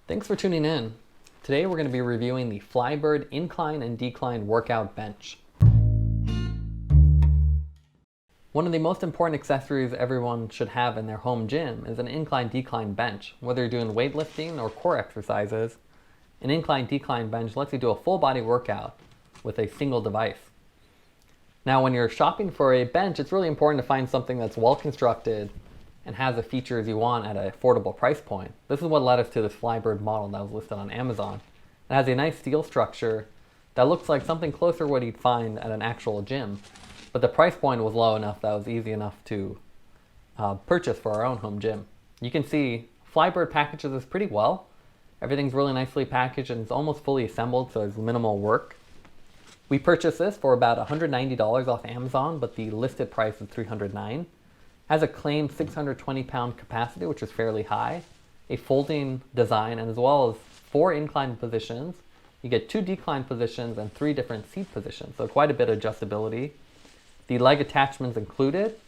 Thanks for tuning in. Today we're going to be reviewing the Flybird Incline and Decline Workout Bench. One of the most important accessories everyone should have in their home gym is an incline-decline bench. Whether you're doing weightlifting or core exercises, an incline-decline bench lets you do a full body workout with a single device. Now when you're shopping for a bench, it's really important to find something that's well constructed and has the features you want at an affordable price point. This is what led us to this Flybird model that was listed on Amazon. It has a nice steel structure that looks like something closer to what you'd find at an actual gym, but the price point was low enough that it was easy enough to purchase for our own home gym. You can see Flybird packages this pretty well. Everything's really nicely packaged and it's almost fully assembled, so there's minimal work. We purchased this for about $190 off Amazon, but the listed price is $309. Has a claimed 620 pound capacity, which is fairly high, a folding design, and as well as 4 incline positions. You get 2 decline positions and 3 different seat positions, so quite a bit of adjustability. The leg attachment's included,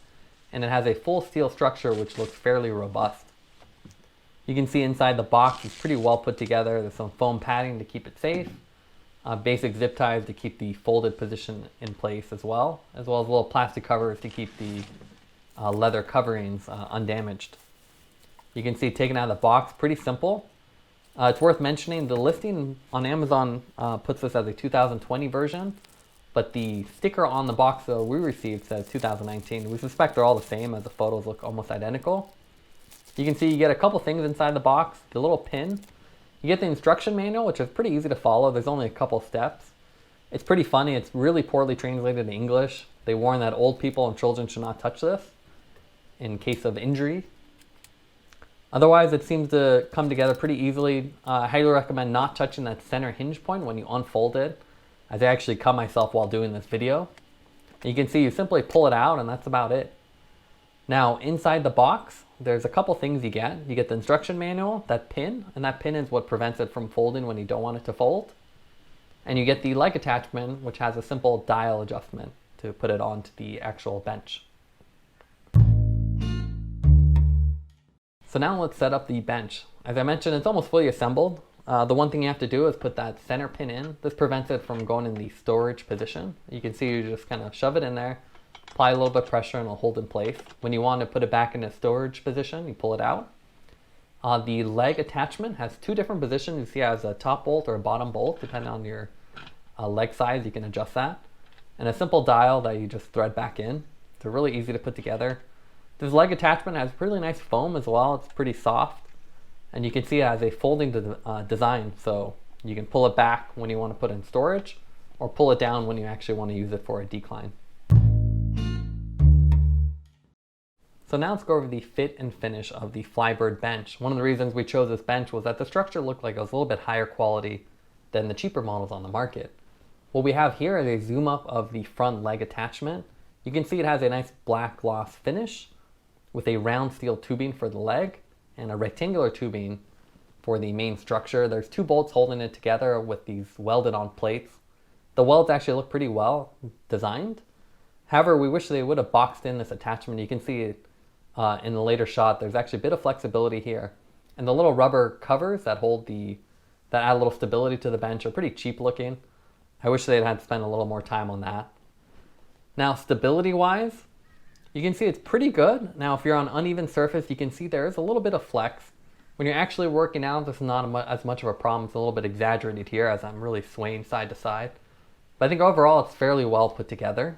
and it has a full steel structure which looks fairly robust. You can see inside the box is pretty well put together. There's some foam padding to keep it safe, basic zip ties to keep the folded position in place as well as little plastic covers to keep the leather coverings undamaged. You can see taken out of the box, pretty simple. It's worth mentioning the listing on Amazon puts this as a 2020 version, but the sticker on the box that we received says 2019. We suspect they're all the same as the photos look almost identical. You can see you get a couple things inside the box. The little pin. You get the instruction manual, which is pretty easy to follow. There's only a couple steps. It's pretty funny. It's really poorly translated to English. They warn that old people and children should not touch this in case of injury. Otherwise, it seems to come together pretty easily. I highly recommend not touching that center hinge point when you unfold it, as I actually cut myself while doing this video. You can see you simply pull it out and that's about it. Now inside the box, there's a couple things you get. You get the instruction manual, that pin, and that pin is what prevents it from folding when you don't want it to fold. And you get the leg attachment, which has a simple dial adjustment to put it onto the actual bench. So now let's set up the bench. As I mentioned, it's almost fully assembled. The one thing you have to do is put that center pin in. This prevents it from going in the storage position. You can see you just kind of shove it in there, apply a little bit of pressure and it'll hold in place. When you want to put it back in a storage position, you pull it out. The leg attachment has 2 different positions. You see it has a top bolt or a bottom bolt, depending on your leg size, you can adjust that. And a simple dial that you just thread back in. They're really easy to put together. This leg attachment has really nice foam as well. It's pretty soft. And you can see it has a folding design, so you can pull it back when you want to put it in storage or pull it down when you actually want to use it for a decline. So now let's go over the fit and finish of the Flybird bench. One of the reasons we chose this bench was that the structure looked like it was a little bit higher quality than the cheaper models on the market. What we have here is a zoom up of the front leg attachment. You can see it has a nice black gloss finish with a round steel tubing for the leg and a rectangular tubing for the main structure. There's 2 bolts holding it together with these welded on plates. The welds actually look pretty well designed. However, we wish they would have boxed in this attachment. You can see it in the later shot. There's actually a bit of flexibility here. And the little rubber covers that add a little stability to the bench are pretty cheap looking. I wish they'd had to spend a little more time on that. Now, stability wise, you can see it's pretty good. Now, if you're on uneven surface, you can see there is a little bit of flex. When you're actually working out, this is not as much of a problem. It's a little bit exaggerated here as I'm really swaying side to side. But I think overall, it's fairly well put together.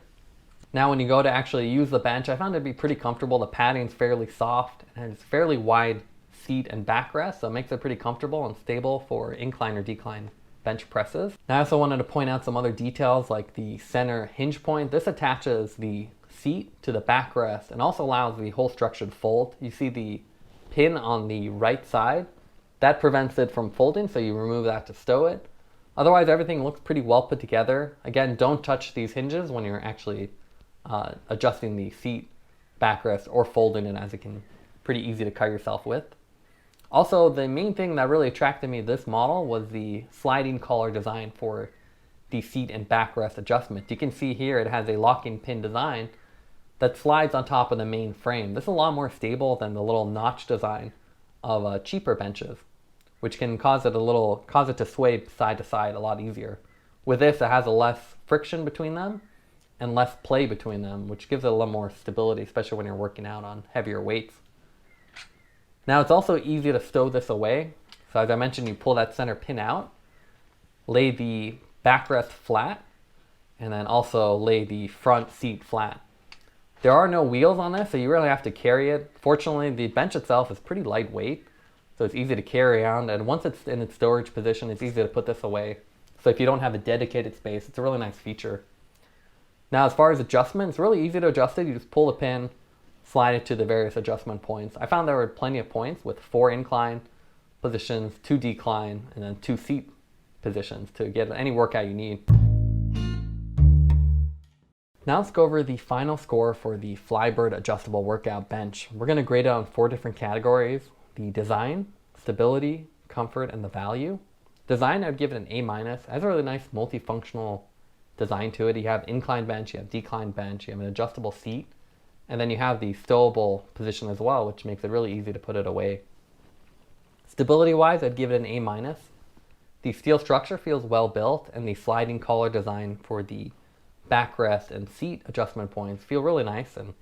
Now, when you go to actually use the bench, I found it to be pretty comfortable. The padding's fairly soft and it's fairly wide seat and backrest, so it makes it pretty comfortable and stable for incline or decline bench presses. Now, I also wanted to point out some other details like the center hinge point. This attaches the seat to the backrest and also allows the whole structure to fold. You see the pin on the right side. That prevents it from folding, so you remove that to stow it. Otherwise, everything looks pretty well put together. Again, don't touch these hinges when you're actually adjusting the seat backrest or folding it, as it can pretty easy to cut yourself with. Also, the main thing that really attracted me to this model was the sliding collar design for the seat and backrest adjustment. You can see here it has a locking pin design that slides on top of the main frame. This is a lot more stable than the little notch design of cheaper benches, which can cause it to sway side to side a lot easier. With this, it has a less friction between them and less play between them, which gives it a little more stability, especially when you're working out on heavier weights. Now it's also easy to stow this away. So as I mentioned, you pull that center pin out, lay the backrest flat, and then also lay the front seat flat. There are no wheels on this, so you really have to carry it. Fortunately, the bench itself is pretty lightweight, so it's easy to carry around, and once it's in its storage position, it's easy to put this away. So if you don't have a dedicated space, it's a really nice feature. Now, as far as adjustment, it's really easy to adjust it. You just pull the pin, slide it to the various adjustment points. I found there were plenty of points with 4 incline positions, 2 decline, and then 2 seat positions to get any workout you need. Now let's go over the final score for the Flybird adjustable workout bench. We're going to grade it on 4 different categories: the design, stability, comfort, and the value. Design, I'd give it an A-. It has a really nice multifunctional design to it. You have incline bench, you have decline bench, you have an adjustable seat, and then you have the stowable position as well, which makes it really easy to put it away. Stability-wise, I'd give it an A-. The steel structure feels well built, and the sliding collar design for the backrest and seat adjustment points feel really nice and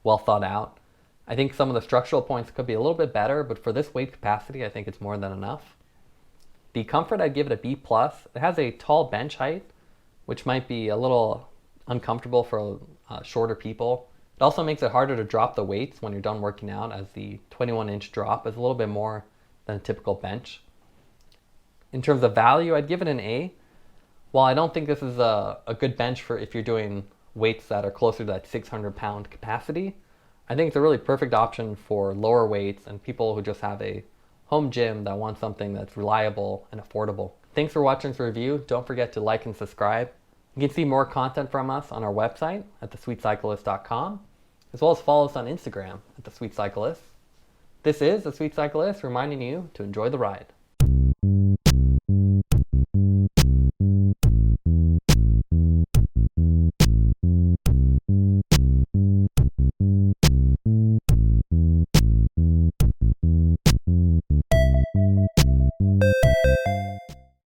well thought out. I think some of the structural points could be a little bit better, but for this weight capacity, I think it's more than enough. The comfort, I'd give it a B+. It has a tall bench height, which might be a little uncomfortable for shorter people. It also makes it harder to drop the weights when you're done working out, as the 21-inch drop is a little bit more than a typical bench. In terms of value, I'd give it an A. While I don't think this is a good bench for if you're doing weights that are closer to that 600-pound capacity, I think it's a really perfect option for lower weights and people who just have a home gym that want something that's reliable and affordable. Thanks for watching this review. Don't forget to like and subscribe. You can see more content from us on our website at thesweetcyclist.com, as well as follow us on Instagram at thesweetcyclist. This is The Sweet Cyclist, reminding you to enjoy the ride.